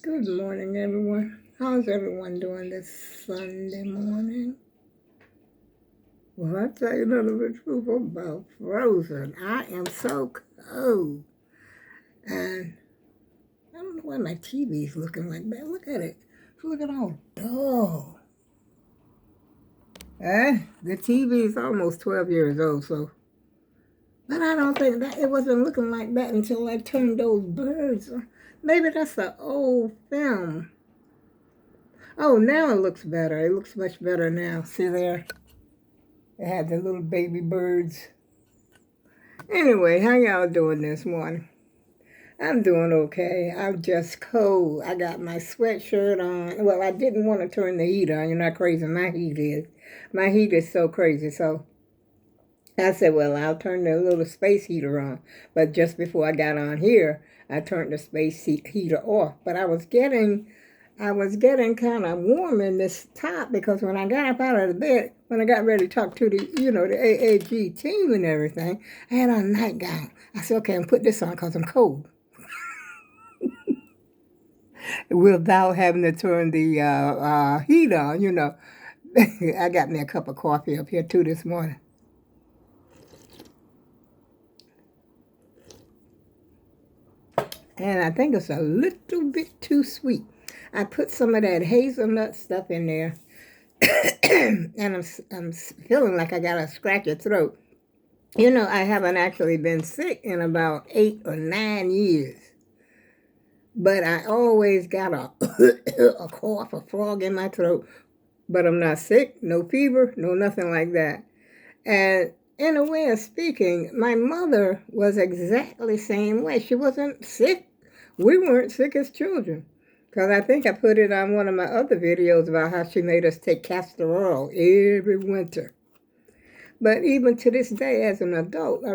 Good morning, everyone. How's everyone doing this Sunday morning? Well, I'll tell you a little bit truth about frozen. I am so cold. And I don't know why my TV's looking like that. Look at it. It's looking all dull. The TV is almost 12 years old, so. But I don't think that it wasn't looking like that until I turned those birds on. Maybe that's an old film. Oh, now it looks better. It looks much better now. See there? It had the little baby birds. Anyway, how y'all doing this morning? I'm doing okay. I'm just cold. I got my sweatshirt on. Well, I didn't want to turn the heat on. You're not crazy. My heat is. My heat is so crazy. So I said, well, I'll turn the little space heater on. But just before I got on here, I turned the space heater off. But I was getting kind of warm in this top because when I got up out of the bed, when I got ready to talk to the AAG team and everything, I had on a nightgown. I said, okay, I'm put this on because I'm cold. Without having to turn the heat on, I got me a cup of coffee up here too this morning. And I think it's a little bit too sweet. I put some of that hazelnut stuff in there, and I'm feeling like I got a scratchy throat. I haven't actually been sick in about 8 or 9 years. But I always got a cough, a frog in my throat. But I'm not sick, no fever, no nothing like that. And in a way of speaking, my mother was exactly the same way. She wasn't sick. We weren't sick as children. Because I think I put it on one of my other videos about how she made us take castor oil every winter. But even to this day, as an adult, I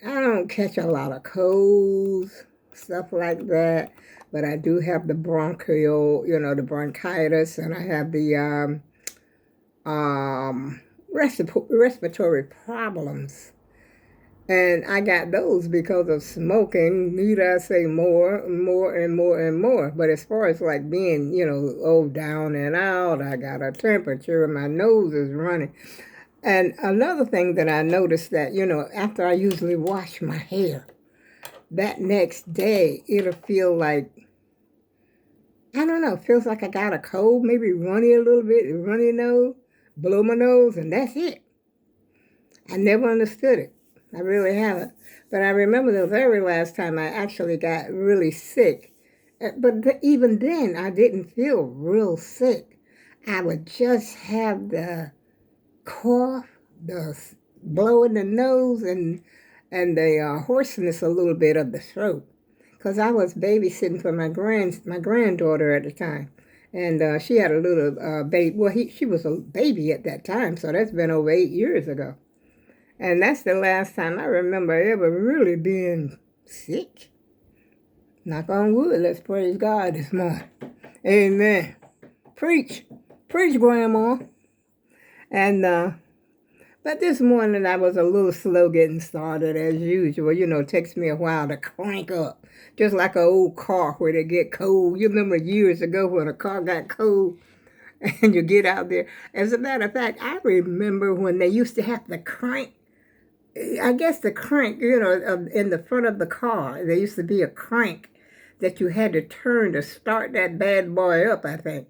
don't catch a lot of colds, stuff like that. But I do have the bronchial, the bronchitis, and I have the respiratory problems. And I got those because of smoking. Need I say more and more. But as far as like being, down and out, I got a temperature and my nose is running. And another thing that I noticed that, after I usually wash my hair, that next day it'll feel like, I don't know, feels like I got a cold, maybe runny a little bit, runny nose, blow my nose, and that's it. I never understood it. I really haven't. But I remember the very last time I actually got really sick. But even then, I didn't feel real sick. I would just have the cough, the blowing the nose, and the hoarseness a little bit of the throat. Because I was babysitting for my granddaughter at the time. And she had a little baby. Well, she was a baby at that time, so that's been over 8 years ago. And that's the last time I remember ever really being sick. Knock on wood, let's praise God this morning. Amen. Preach, Grandma. And, but this morning I was a little slow getting started as usual. It takes me a while to crank up. Just like an old car where they get cold. You remember years ago when a car got cold and you get out there. As a matter of fact, I remember when they used to have to crank. I guess the crank, in the front of the car, there used to be a crank that you had to turn to start that bad boy up, I think.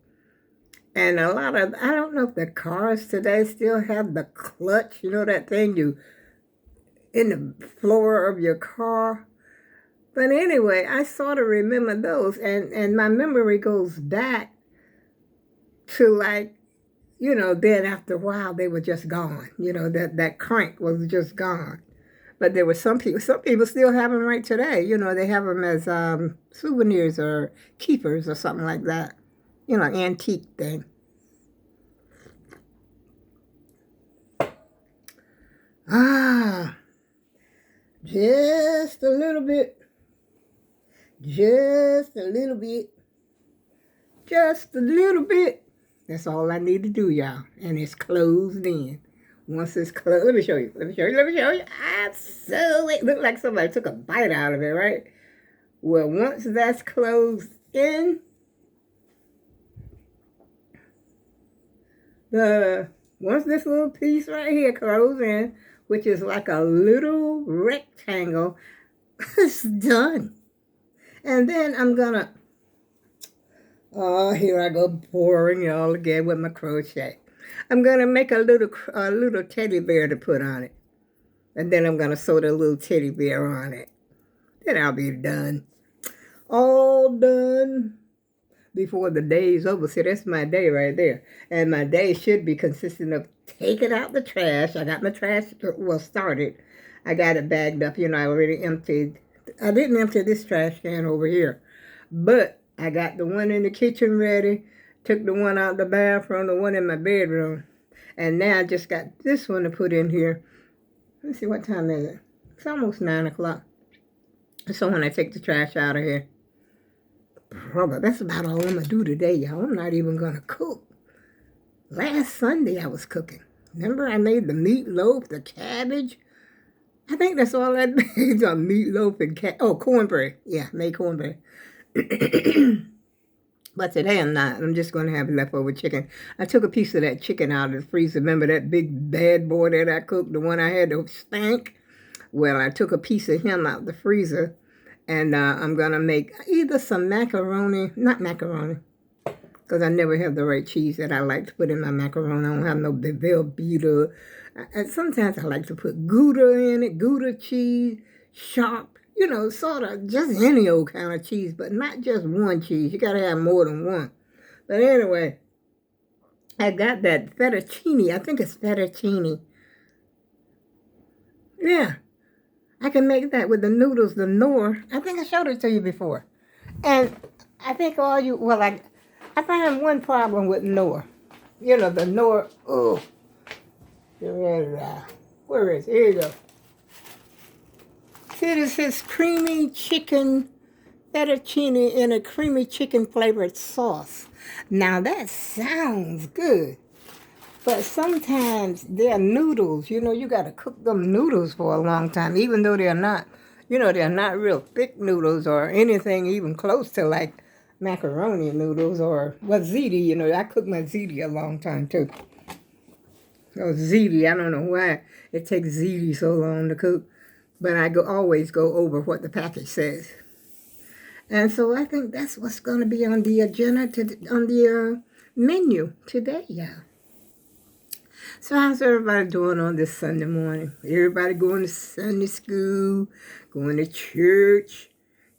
And I don't know if the cars today still have the clutch, that thing in the floor of your car. But anyway, I sort of remember those, and my memory goes back to like, then after a while they were just gone. That crank was just gone. But there were some people still have them right today. They have them as souvenirs or keepers or something like that. Antique thing. Just a little bit. Just a little bit. Just a little bit. That's all I need to do, y'all. And it's closed in. Once it's closed, let me show you. It looked like somebody took a bite out of it, right? Well, once that's closed chicken. Once this little piece right here goes in, which is like a little rectangle, it's done. And then I'm gonna, oh, here I go boring y'all again with my crochet. I'm gonna make a little teddy bear to put on it. And then I'm gonna sew the little teddy bear on it. Then I'll be done. All done before the day's over. See, that's my day right there. And my day should be consistent of taking out the trash. I got my trash, well, started. I got it bagged up. You know, I already emptied. I didn't empty this trash can over here. But I got the one in the kitchen ready. Took the one out the bathroom, the one in my bedroom. And now I just got this one to put in here. Let's see, what time is it? It's almost 9 o'clock. So when I take the trash out of here, brother, that's about all I'm going to do today, y'all. I'm not even going to cook. Last Sunday I was cooking. Remember I made the meatloaf, the cabbage? I think that's all I made on meatloaf and cornbread. Yeah, made cornbread. But today I'm not. I'm just going to have leftover chicken. I took a piece of that chicken out of the freezer. Remember that big bad boy that I cooked, the one I had to spank? Well, I took a piece of him out the freezer, and I'm going to make either some macaroni, not macaroni, because I never have the right cheese that I like to put in my macaroni. I don't have no Velveeta. Sometimes I like to put Gouda in it, Gouda cheese, sharp, you know, sort of just any old kind of cheese, but not just one cheese. You got to have more than one. But anyway, I got that fettuccine. I think it's fettuccine. Yeah. I can make that with the noodles, the Knorr. I think I showed it to you before. And I think I find one problem with Knorr. You know, the Knorr, where is it? Here you go. See, this is creamy chicken fettuccine in a creamy chicken flavored sauce. Now that sounds good. But sometimes they're noodles. You know, you got to cook them noodles for a long time, even though they're not, you know, they're not real thick noodles or anything even close to like macaroni noodles or, well, ziti, you know, I cook my ziti a long time too. So ziti, I don't know why it takes ziti so long to cook, but I always go over what the package says. And so I think that's what's going to be on the agenda, on the menu today, yeah. So how's everybody doing on this Sunday morning? Everybody going to Sunday school, going to church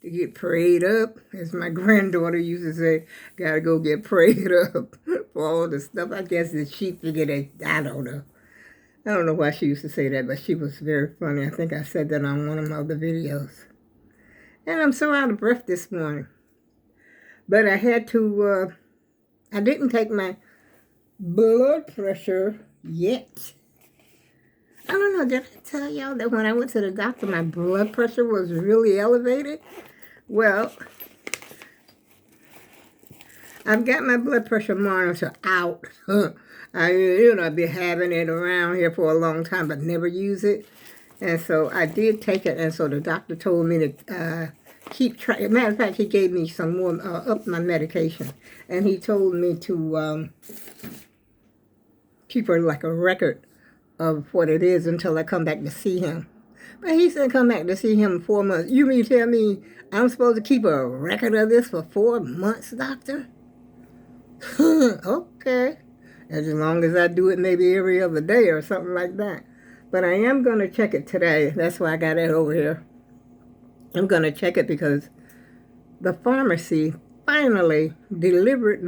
to get prayed up. As my granddaughter used to say, got to go get prayed up for all the stuff. I guess that she figured it, I don't know. I don't know why she used to say that, but she was very funny. I think I said that on one of my other videos. And I'm so out of breath this morning. But I had to, I didn't take my blood pressure yet. I don't know, did I tell y'all that when I went to the doctor, my blood pressure was really elevated? Well, I've got my blood pressure monitor out. I've been having it around here for a long time, but never use it. And so I did take it, and so the doctor told me to keep track. Matter of fact, he gave me some more, up my medication. And he told me to keep like a record of what it is until I come back to see him. But he said come back to see him in 4 months. You mean tell me I'm supposed to keep a record of this for 4 months, doctor? Okay. As long as I do it maybe every other day or something like that. But I am going to check it today. That's why I got it over here. I'm going to check it because the pharmacy finally delivered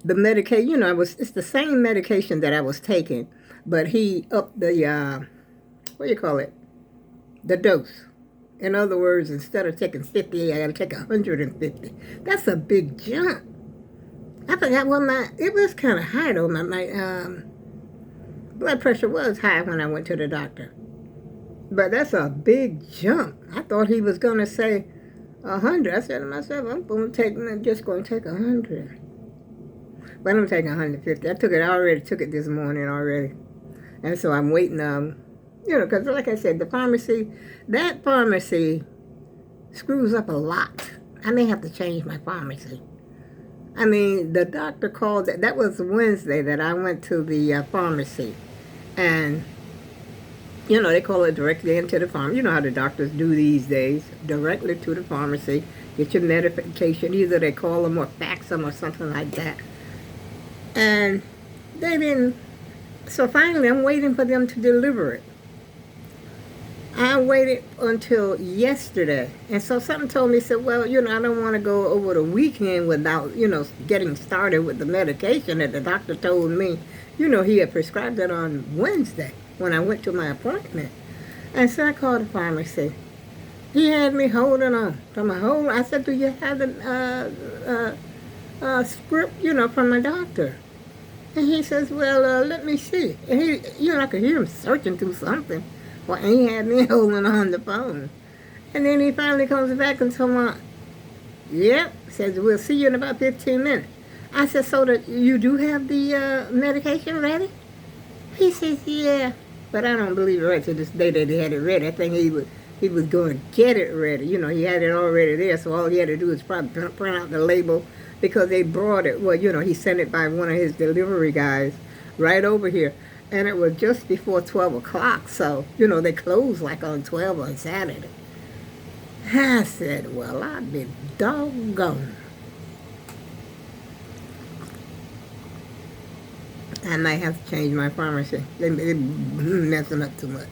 the medication. You know, it's the same medication that I was taking, but he upped the, the dose. In other words, instead of taking 50, I got to take 150. That's a big jump. I forgot what it was kind of high though. My blood pressure was high when I went to the doctor. But that's a big jump. I thought he was going to say 100. I said to myself, I'm just going to take 100. But I'm taking 150. I already took it this morning already. And so I'm waiting, because like I said, that pharmacy screws up a lot. I may have to change my pharmacy. I mean, the doctor called, that was Wednesday that I went to the pharmacy. And, they call it directly into the pharmacy. You know how the doctors do these days, directly to the pharmacy. Get your medication. Either they call them or fax them or something like that. And they didn't. So finally, I'm waiting for them to deliver it. I waited until yesterday. And so something told me, said, well, I don't want to go over the weekend without, getting started with the medication that the doctor told me. He had prescribed it on Wednesday when I went to my appointment. And so I called the pharmacy. He had me holding on. I said, do you have the script, from my doctor? And he says, well, let me see. And I could hear him searching through something. Well, and he had me holding on the phone. And then he finally comes back and told me, yep, says, we'll see you in about 15 minutes. I said, so that you do have the medication ready? He says, yeah, but I don't believe it right to this day that he had it ready. I think he was going to get it ready. He had it already there, so all he had to do was probably print out the label because they brought it. Well, he sent it by one of his delivery guys right over here. And it was just before 12 o'clock, so, they closed like on 12 on Saturday. I said, well, I'd be doggone. I might have to change my pharmacy. They're messing up too much.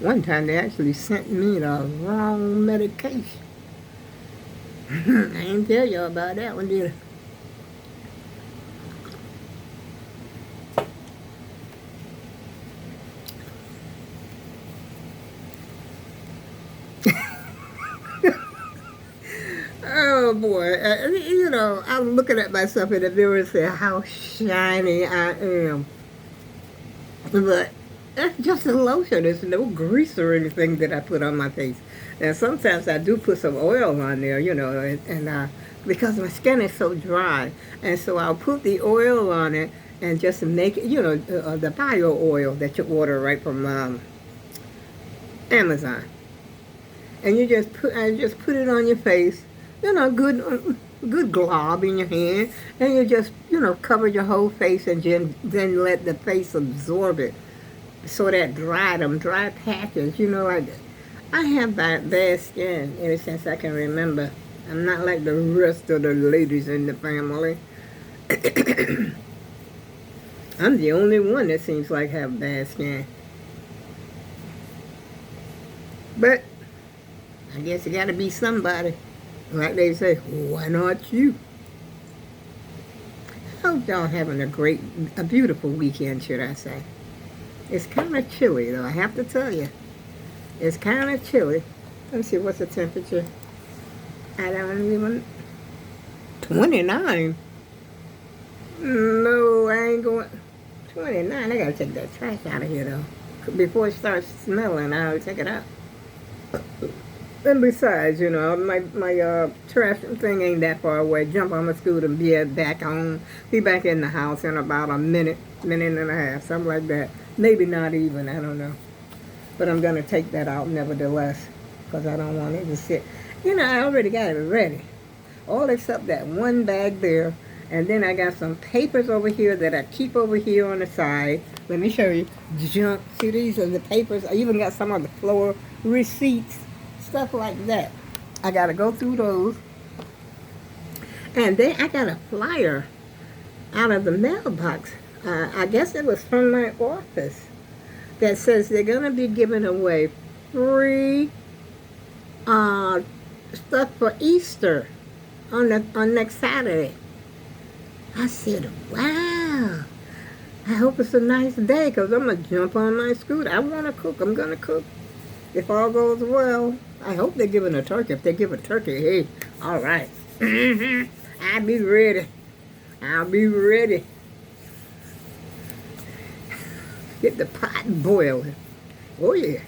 One time they actually sent me the wrong medication. I didn't tell y'all about that one, did I? Oh boy, I'm looking at myself in the mirror and say how shiny I am. But that's just a lotion. There's no grease or anything that I put on my face. And sometimes I do put some oil on there, and because my skin is so dry. And so I'll put the oil on it and just make it, the bio oil that you order right from Amazon. And I just put it on your face. Good glob in your hand, and you just, cover your whole face and then let the face absorb it. So that dry patches, I have bad skin ever since I can remember. I'm not like the rest of the ladies in the family. I'm the only one that seems like have bad skin. But I guess it got to be somebody. Like they say, why not you? I hope y'all having a beautiful weekend, should I say. It's kind of chilly, though, I have to tell you. It's kind of chilly. Let me see, what's the temperature? I don't even... 29? No, I ain't going... 29, I gotta take that trash out of here, though. Before it starts smelling, I'll take it out. And besides, my trash thing ain't that far away. Jump on my scooter and be back home. Be back in the house in about a minute and a half, something like that. Maybe not even, I don't know. But I'm going to take that out nevertheless because I don't want it to sit. I already got it ready. All except that one bag there. And then I got some papers over here that I keep over here on the side. Let me show you. Junk. See, these are the papers. I even got some on the floor. Receipts. Stuff like that. I got to go through those. And then I got a flyer out of the mailbox. I guess it was from my office. That says they're going to be giving away free stuff for Easter on next Saturday. I said, wow. I hope it's a nice day because I'm going to jump on my scooter. I want to cook. I'm going to cook. If all goes well, I hope they're giving a turkey. If they give a turkey, hey, all right. I'll be ready. I'll be ready. Get the pot boiling. Oh, yeah.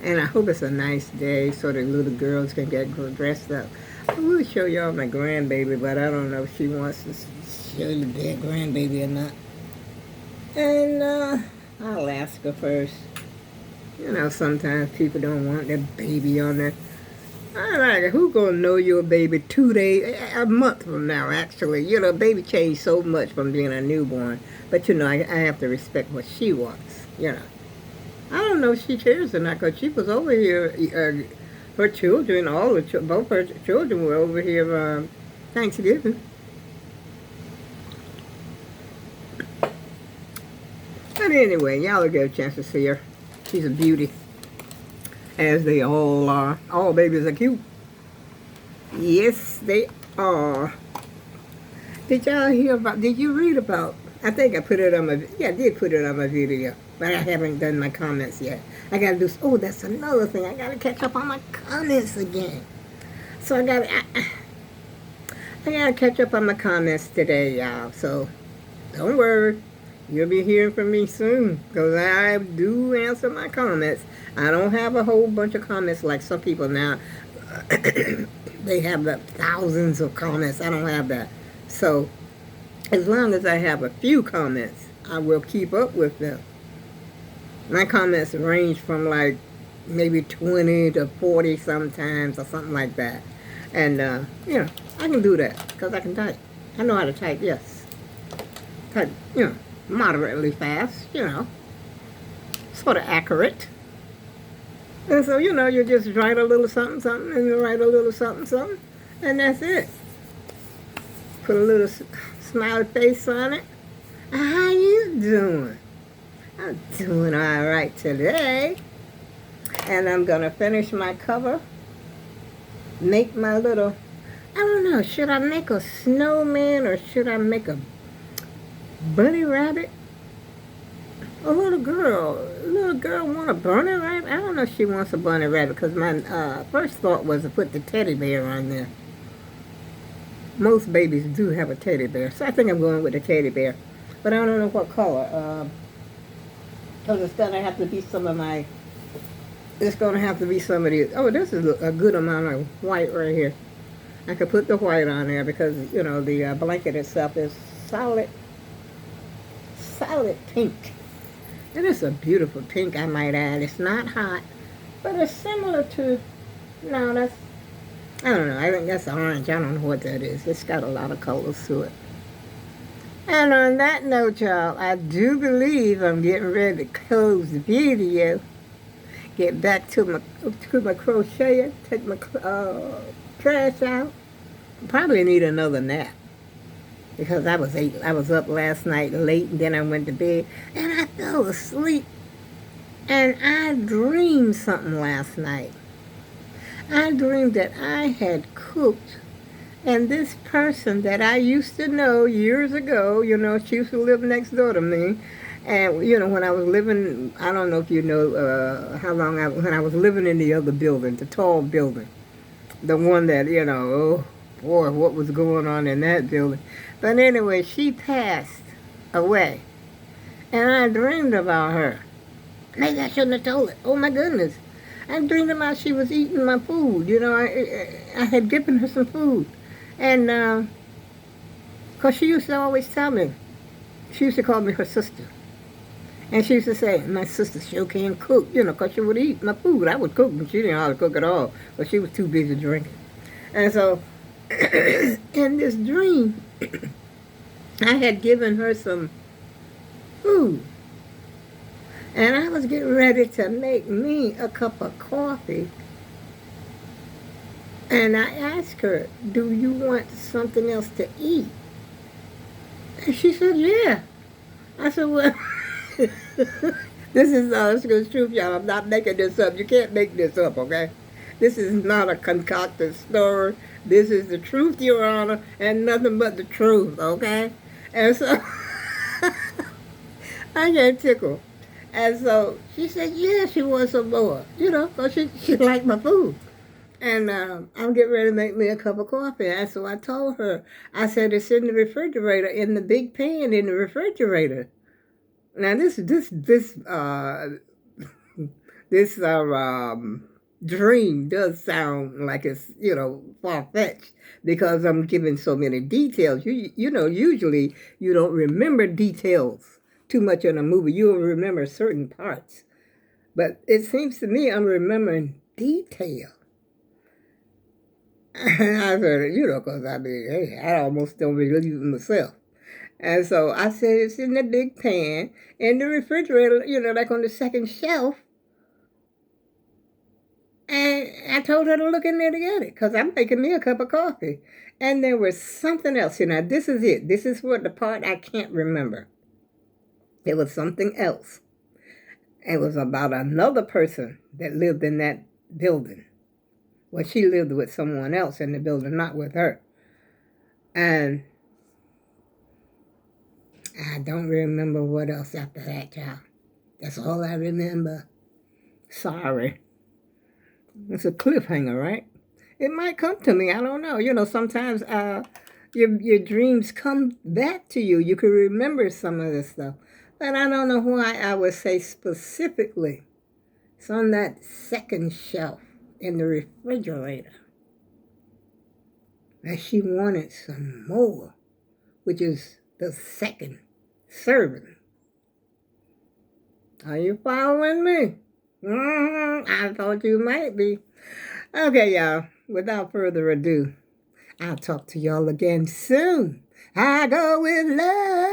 And I hope it's a nice day so the little girls can get dressed up. I will show y'all my grandbaby, but I don't know if she wants to show you their grandbaby or not. And I'll ask her first. Sometimes people don't want their baby on their I like, who gonna know your baby 2 days, a month from now, actually? You know, baby changed so much from being a newborn. But, you know, I have to respect what she wants, you know. I don't know if she cares or not, because she was over here, her children, both her children were over here Thanksgiving. But anyway, y'all will get a chance to see her. She's a beauty, as they all are. All babies are cute. Yes, they are. Did y'all hear about, did you read about, I think I put it on my, yeah, I did put it on my video, but I haven't done my comments yet. I gotta do, oh, that's another thing. I gotta catch up on my comments again. So I gotta catch up on my comments today, y'all. So don't worry. You'll be hearing from me soon, because I do answer my comments. I don't have a whole bunch of comments like some people now. They have the thousands of comments. I don't have that. So as long as I have a few comments, I will keep up with them. My comments range from like maybe 20 to 40 sometimes or something like that. And, you know, I can do that because I can type. I know how to type, yes. Type, you know, moderately fast, you know, sort of accurate. And so, you know, you just write a little something, something, and you write a little something, something, and that's it. Put a little smiley face on it. How you doing? I'm doing all right today. And I'm going to finish my cover. Make my little, I don't know, should I make a snowman or should I make a bunny rabbit? A little girl want a bunny rabbit? I don't know if she wants a bunny rabbit, because my first thought was to put the teddy bear on there. Most babies do have a teddy bear, so I think I'm going with the teddy bear. But I don't know what color, because it's going to have to be some of my, it's going to have to be some of these. Oh, this is a good amount of white right here. I could put the white on there because, you know, the blanket itself is solid pink. And it's a beautiful pink, I might add. It's not hot, but it's similar to, no, that's, I don't know, I think that's orange. I don't know what that is. It's got a lot of colors to it. And on that note, y'all, I do believe I'm getting ready to close the video. Get back to my crochet, take my trash out. Probably need another nap, because I was up last night late, and then I went to bed, and I fell asleep. And I dreamed something last night. I dreamed that I had cooked, and this person that I used to know years ago, you know, she used to live next door to me. And, you know, when I was living, I don't know if you know when I was living in the other building, the tall building. The one that, you know, oh boy, what was going on in that building. But anyway, she passed away. And I dreamed about her. Maybe I shouldn't have told it. Oh my goodness. I dreamed about she was eating my food. You know, I had given her some food. And, because she used to always tell me, she used to call me her sister. And she used to say, my sister sure can cook, you know, because she would eat my food. I would cook, but she didn't know how to cook at all. But she was too busy drinking. And so, in this dream, I had given her some food. And I was getting ready to make me a cup of coffee. And I asked her, do you want something else to eat? And she said, yeah. I said, well, this is the truth, y'all. I'm not making this up. You can't make this up, okay? This is not a concocted story. This is the truth, Your Honor, and nothing but the truth, okay? And so, I get tickled. And so, she said, yeah, she wants some more, you know, because she liked my food. And I'm getting ready to make me a cup of coffee. And so I told her, I said, it's in the refrigerator, in the big pan in the refrigerator. Now this dream does sound like it's, you know, far-fetched, because I'm giving so many details. You know, usually you don't remember details too much in a movie. You'll remember certain parts. But it seems to me I'm remembering detail. And I said, you know, because I mean, hey, I almost don't believe it myself. And so I said, it's in the big pan in the refrigerator, you know, like on the second shelf. And I told her to look in there to get it because I'm making me a cup of coffee. And there was something else. You know, this is it. This is what the part I can't remember. There was something else. It was about another person that lived in that building. Well, she lived with someone else in the building, not with her. And I don't remember what else after that, child. That's all I remember. Sorry. It's a cliffhanger, right? It might come to me. I don't know. You know, sometimes your dreams come back to you. You can remember some of this stuff. But I don't know why I would say specifically it's on that second shelf in the refrigerator. And she wanted some more, which is the second serving. Are you following me? I thought you might be. Okay, y'all. Without further ado, I'll talk to y'all again soon. I go with love.